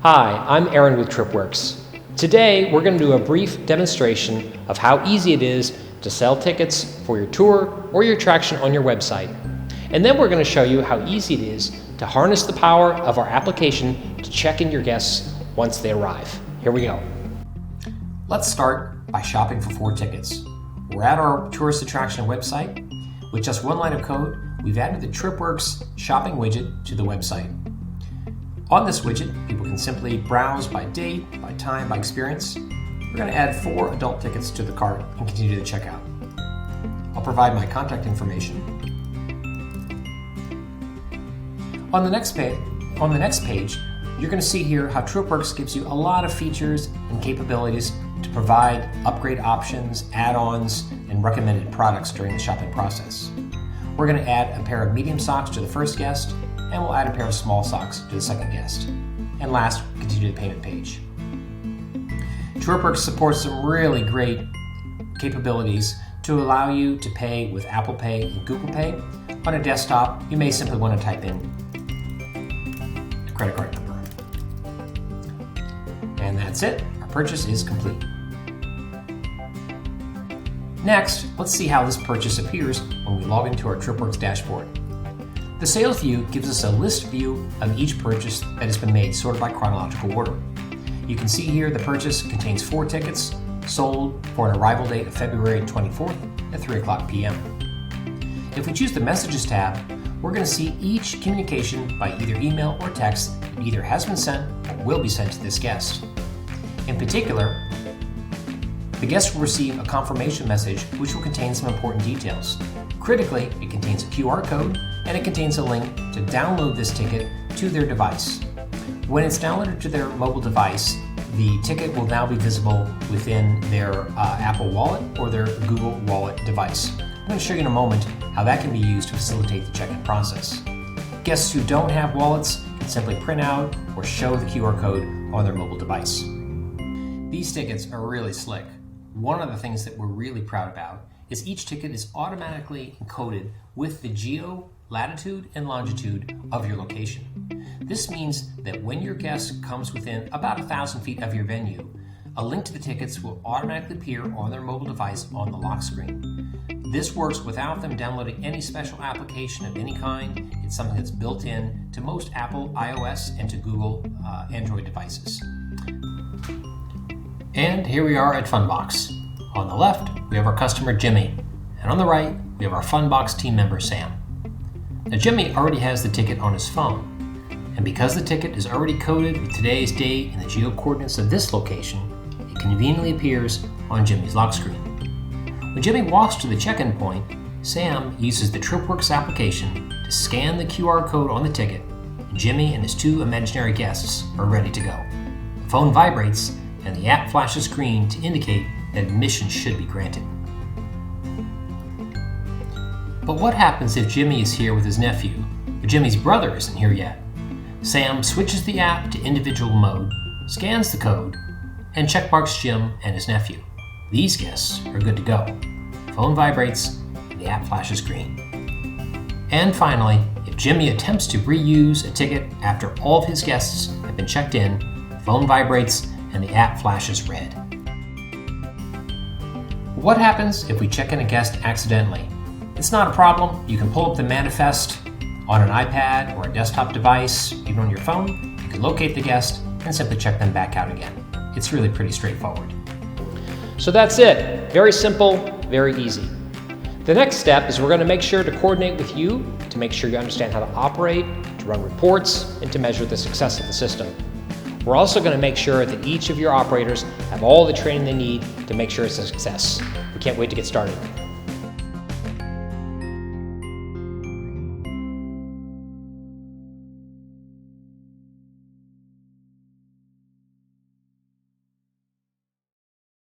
Hi, I'm Aaron with TripWorks. Today, we're going to do a brief demonstration of how easy it is to sell tickets for your tour or your attraction on your website. And then we're going to show you how easy it is to harness the power of our application to check in your guests once they arrive. Here we go. Let's start by shopping for 4 tickets. We're at our tourist attraction website. With just one line of code, we've added the TripWorks shopping widget to the website. On this widget, people can simply browse by date, by time, by experience. We're going to add 4 adult tickets to the cart and continue the checkout. I'll provide my contact information. On the next page, you're going to see here how TripWorks gives you a lot of features and capabilities to provide upgrade options, add-ons, and recommended products during the shopping process. We're going to add a pair of medium socks to the first guest, and we'll add a pair of small socks to the second guest. And last, continue the payment page. TripWorks supports some really great capabilities to allow you to pay with Apple Pay and Google Pay. On a desktop, you may simply want to type in a credit card number. And that's it. Our purchase is complete. Next, let's see how this purchase appears when we log into our TripWorks dashboard. The sales view gives us a list view of each purchase that has been made, sorted by chronological order. You can see here the purchase contains 4 tickets sold for an arrival date of February 24th at 3:00 p.m. If we choose the Messages tab, we're going to see each communication by either email or text that either has been sent or will be sent to this guest. In particular, the guest will receive a confirmation message which will contain some important details. Critically, it contains a QR code and it contains a link to download this ticket to their device. When it's downloaded to their mobile device, the ticket will now be visible within their Apple Wallet or their Google Wallet device. I'm going to show you in a moment how that can be used to facilitate the check-in process. Guests who don't have wallets can simply print out or show the QR code on their mobile device. These tickets are really slick. One of the things that we're really proud about is each ticket is automatically encoded with the geo, latitude, and longitude of your location. This means that when your guest comes within about 1,000 feet of your venue, a link to the tickets will automatically appear on their mobile device on the lock screen. This works without them downloading any special application of any kind. It's something that's built in to most Apple iOS and to Google Android devices. And here we are at Funbox. On the left, we have our customer Jimmy, and on the right, we have our Funbox team member Sam. Now Jimmy already has the ticket on his phone, and because the ticket is already coded with today's date and the geo coordinates of this location, it conveniently appears on Jimmy's lock screen. When Jimmy walks to the check-in point, Sam uses the TripWorks application to scan the QR code on the ticket, and Jimmy and his 2 imaginary guests are ready to go. The phone vibrates, and the app flashes green to indicate that admission should be granted. But what happens if Jimmy is here with his nephew, but Jimmy's brother isn't here yet? Sam switches the app to individual mode, scans the code, and checkmarks Jim and his nephew. These guests are good to go. The phone vibrates, and the app flashes green. And finally, if Jimmy attempts to reuse a ticket after all of his guests have been checked in, the phone vibrates, and the app flashes red. What happens if we check in a guest accidentally? It's not a problem. You can pull up the manifest on an iPad or a desktop device, even on your phone. You can locate the guest and simply check them back out again. It's really pretty straightforward. So that's it. Very simple, very easy. The next step is we're going to make sure to coordinate with you to make sure you understand how to operate, to run reports, and to measure the success of the system. We're also going to make sure that each of your operators have all the training they need to make sure it's a success. We can't wait to get started.